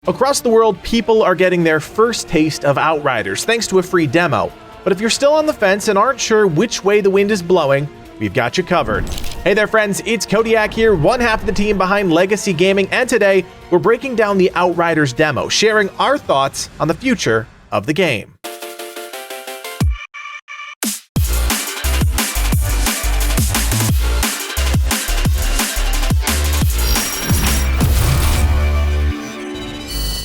Across the world, people are getting their first taste of Outriders thanks to a free demo. But if you're still on the fence and aren't sure which way the wind is blowing, we've got you covered. Hey there friends, it's Codiak here, one half of the team behind Legacy Gaming, and today we're breaking down the Outriders demo, sharing our thoughts on the future of the game.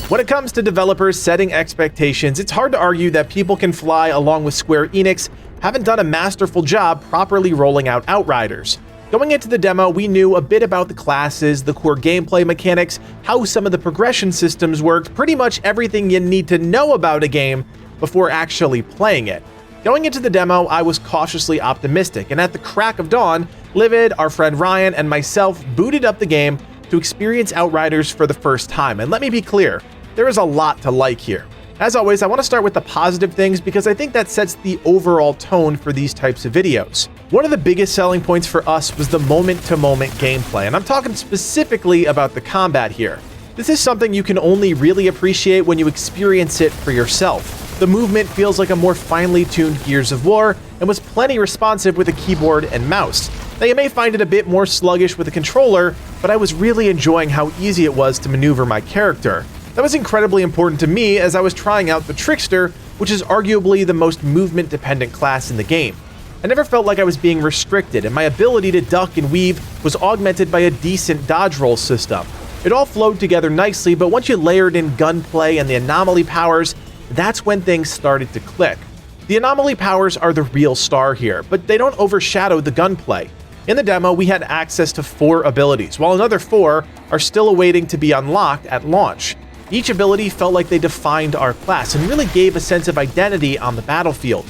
When it comes to developers setting expectations, it's hard to argue that People Can Fly along with Square Enix haven't done a masterful job properly rolling out Outriders. Going into the demo, we knew a bit about the classes, the core gameplay mechanics, how some of the progression systems worked, pretty much everything you need to know about a game before actually playing it. Going into the demo, I was cautiously optimistic, and at the crack of dawn, Livid, our friend Ryan, and myself booted up the game to experience Outriders for the first time. And let me be clear, there is a lot to like here. As always, I want to start with the positive things because I think that sets the overall tone for these types of videos. One of the biggest selling points for us was the moment-to-moment gameplay, and I'm talking specifically about the combat here. This is something you can only really appreciate when you experience it for yourself. The movement feels like a more finely tuned Gears of War and was plenty responsive with a keyboard and mouse. Now you may find it a bit more sluggish with a controller, but I was really enjoying how easy it was to maneuver my character. That was incredibly important to me as I was trying out the Trickster, which is arguably the most movement-dependent class in the game. I never felt like I was being restricted, and my ability to duck and weave was augmented by a decent dodge roll system. It all flowed together nicely, but once you layered in gunplay and the anomaly powers, that's when things started to click. The anomaly powers are the real star here, but they don't overshadow the gunplay. In the demo, we had access to 4 abilities, while another 4 are still awaiting to be unlocked at launch. Each ability felt like they defined our class and really gave a sense of identity on the battlefield.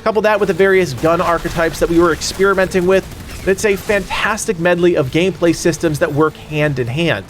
Couple that with the various gun archetypes that we were experimenting with, and it's a fantastic medley of gameplay systems that work hand in hand.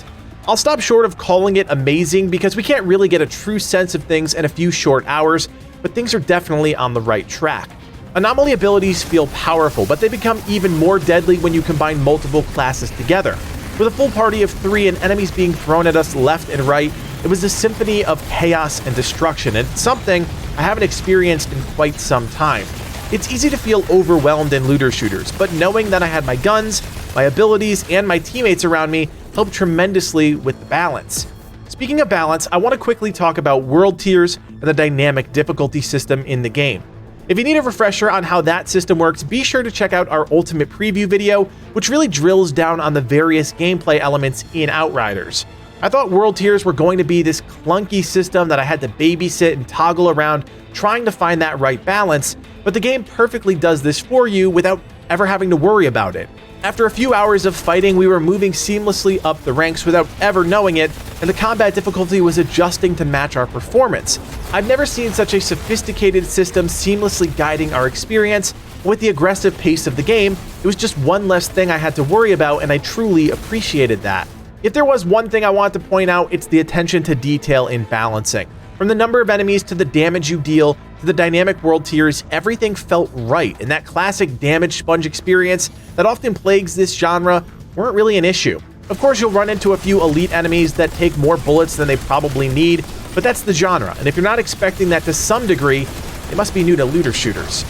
I'll stop short of calling it amazing because we can't really get a true sense of things in a few short hours, but things are definitely on the right track. Anomaly abilities feel powerful, but they become even more deadly when you combine multiple classes together. With a full party of 3 and enemies being thrown at us left and right, it was a symphony of chaos and destruction, and it's something I haven't experienced in quite some time. It's easy to feel overwhelmed in looter shooters, but knowing that I had my guns, my abilities, and my teammates around me helped tremendously with the balance. Speaking of balance, I want to quickly talk about world tiers and the dynamic difficulty system in the game. If you need a refresher on how that system works, be sure to check out our ultimate preview video, which really drills down on the various gameplay elements in Outriders. I thought world tiers were going to be this clunky system that I had to babysit and toggle around trying to find that right balance, but the game perfectly does this for you without ever having to worry about it. After a few hours of fighting, we were moving seamlessly up the ranks without ever knowing it, and the combat difficulty was adjusting to match our performance. I've never seen such a sophisticated system seamlessly guiding our experience. With the aggressive pace of the game, it was just one less thing I had to worry about, and I truly appreciated that. If there was one thing I want to point out, it's the attention to detail in balancing. From the number of enemies to the damage you deal to the dynamic world tiers, everything felt right, and that classic damage sponge experience that often plagues this genre weren't really an issue. Of course, you'll run into a few elite enemies that take more bullets than they probably need, but that's the genre, and if you're not expecting that to some degree, it must be new to looter shooters.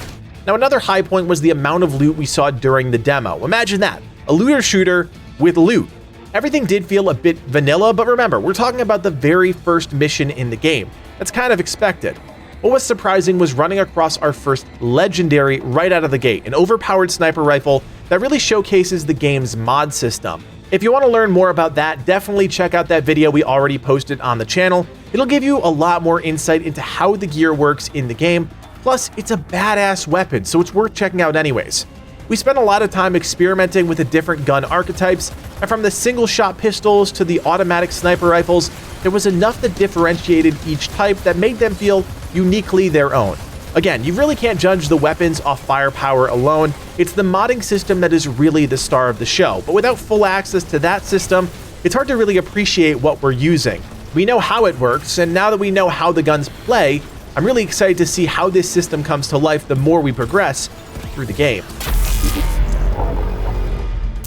Now, another high point was the amount of loot we saw during the demo. Imagine that, a looter shooter with loot. Everything did feel a bit vanilla, but remember, we're talking about the very first mission in the game. That's kind of expected. What was surprising was running across our first legendary right out of the gate, an overpowered sniper rifle that really showcases the game's mod system. If you want to learn more about that, definitely check out that video we already posted on the channel. It'll give you a lot more insight into how the gear works in the game. Plus, it's a badass weapon, so it's worth checking out anyways. We spent a lot of time experimenting with the different gun archetypes, and from the single-shot pistols to the automatic sniper rifles, there was enough that differentiated each type that made them feel uniquely their own. Again, you really can't judge the weapons off firepower alone. It's the modding system that is really the star of the show, but without full access to that system, it's hard to really appreciate what we're using. We know how it works, and now that we know how the guns play, I'm really excited to see how this system comes to life the more we progress through the game.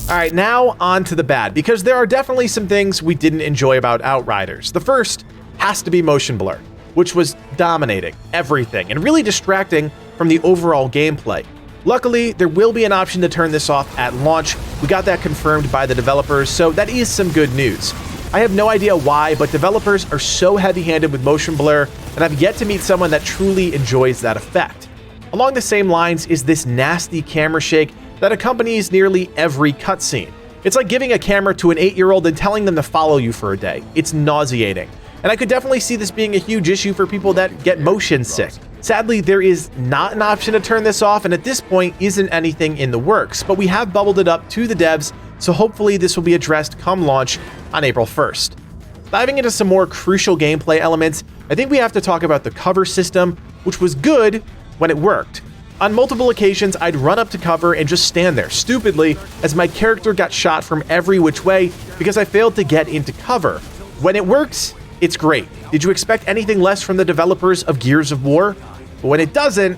Alright, now on to the bad, because there are definitely some things we didn't enjoy about Outriders. The first has to be motion blur, which was dominating everything and really distracting from the overall gameplay. Luckily, there will be an option to turn this off at launch. We got that confirmed by the developers, so that is some good news. I have no idea why, but developers are so heavy-handed with motion blur, and I've yet to meet someone that truly enjoys that effect. Along the same lines is this nasty camera shake that accompanies nearly every cutscene. It's like giving a camera to an 8-year-old and telling them to follow you for a day. It's nauseating. And I could definitely see this being a huge issue for people that get motion sick. Sadly, there is not an option to turn this off, and at this point isn't anything in the works, but we have bubbled it up to the devs, so hopefully this will be addressed come launch on April 1st. Diving into some more crucial gameplay elements, I think we have to talk about the cover system, which was good when it worked. On multiple occasions, I'd run up to cover and just stand there stupidly as my character got shot from every which way because I failed to get into cover. When it works, it's great. Did you expect anything less from the developers of Gears of War? But when it doesn't,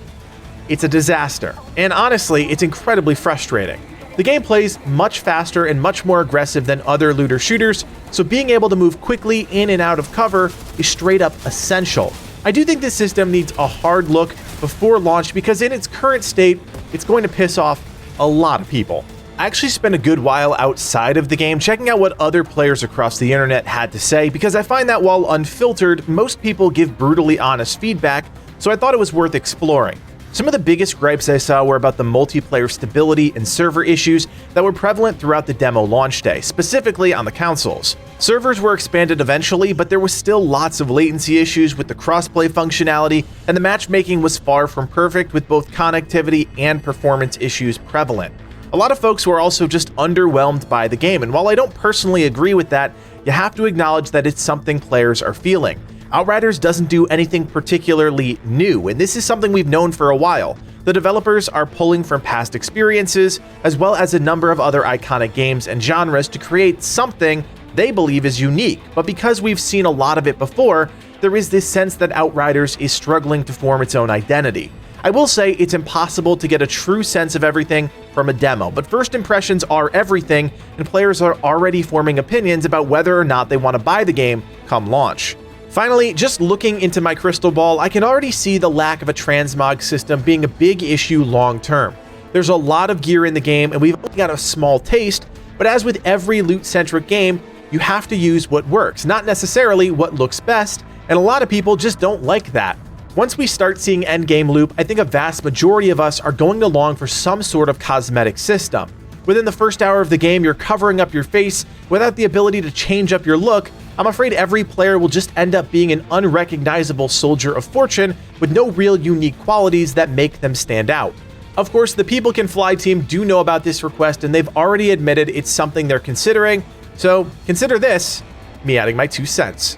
it's a disaster. And honestly, it's incredibly frustrating. The game plays much faster and much more aggressive than other looter shooters, so being able to move quickly in and out of cover is straight up essential. I do think this system needs a hard look before launch because in its current state, it's going to piss off a lot of people. I actually spent a good while outside of the game checking out what other players across the internet had to say because I find that while unfiltered, most people give brutally honest feedback, so I thought it was worth exploring. Some of the biggest gripes I saw were about the multiplayer stability and server issues that were prevalent throughout the demo launch day, specifically on the consoles. Servers were expanded eventually, but there was still lots of latency issues with the crossplay functionality, and the matchmaking was far from perfect with both connectivity and performance issues prevalent. A lot of folks were also just underwhelmed by the game, and while I don't personally agree with that, you have to acknowledge that it's something players are feeling. Outriders doesn't do anything particularly new, and this is something we've known for a while. The developers are pulling from past experiences, as well as a number of other iconic games and genres to create something they believe is unique, but because we've seen a lot of it before, there is this sense that Outriders is struggling to form its own identity. I will say it's impossible to get a true sense of everything from a demo, but first impressions are everything, and players are already forming opinions about whether or not they want to buy the game come launch. Finally, just looking into my crystal ball, I can already see the lack of a transmog system being a big issue long term. There's a lot of gear in the game, and we've only got a small taste, but as with every loot-centric game, you have to use what works, not necessarily what looks best, and a lot of people just don't like that. Once we start seeing endgame loop, I think a vast majority of us are going to long for some sort of cosmetic system. Within the first hour of the game, you're covering up your face without the ability to change up your look. I'm afraid every player will just end up being an unrecognizable soldier of fortune with no real unique qualities that make them stand out. Of course, the People Can Fly team do know about this request and they've already admitted it's something they're considering, so consider this me adding my 2 cents.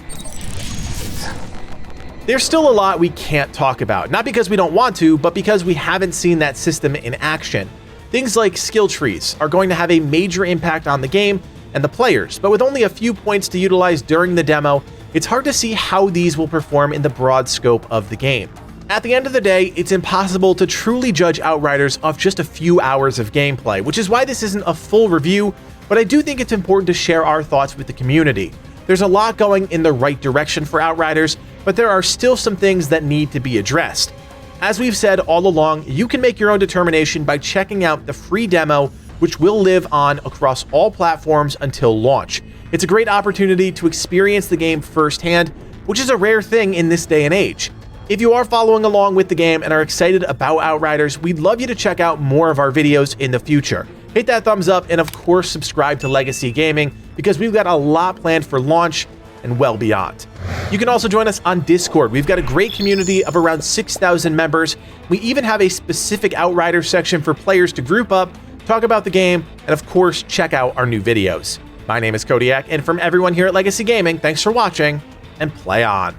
There's still a lot we can't talk about, not because we don't want to, but because we haven't seen that system in action. Things like skill trees are going to have a major impact on the game and the players, but with only a few points to utilize during the demo, it's hard to see how these will perform in the broad scope of the game. At the end of the day, it's impossible to truly judge Outriders off just a few hours of gameplay, which is why this isn't a full review, but I do think it's important to share our thoughts with the community. There's a lot going in the right direction for Outriders, but there are still some things that need to be addressed. As we've said all along, you can make your own determination by checking out the free demo, which will live on across all platforms until launch. It's a great opportunity to experience the game firsthand, which is a rare thing in this day and age. If you are following along with the game and are excited about Outriders, we'd love you to check out more of our videos in the future. Hit that thumbs up and of course subscribe to Legacy Gaming because we've got a lot planned for launch and well beyond. You can also join us on Discord. We've got a great community of around 6,000 members. We even have a specific Outriders section for players to group up, talk about the game, and of course check out our new videos. My name is Codiak, and from everyone here at Legacy Gaming, thanks for watching and play on.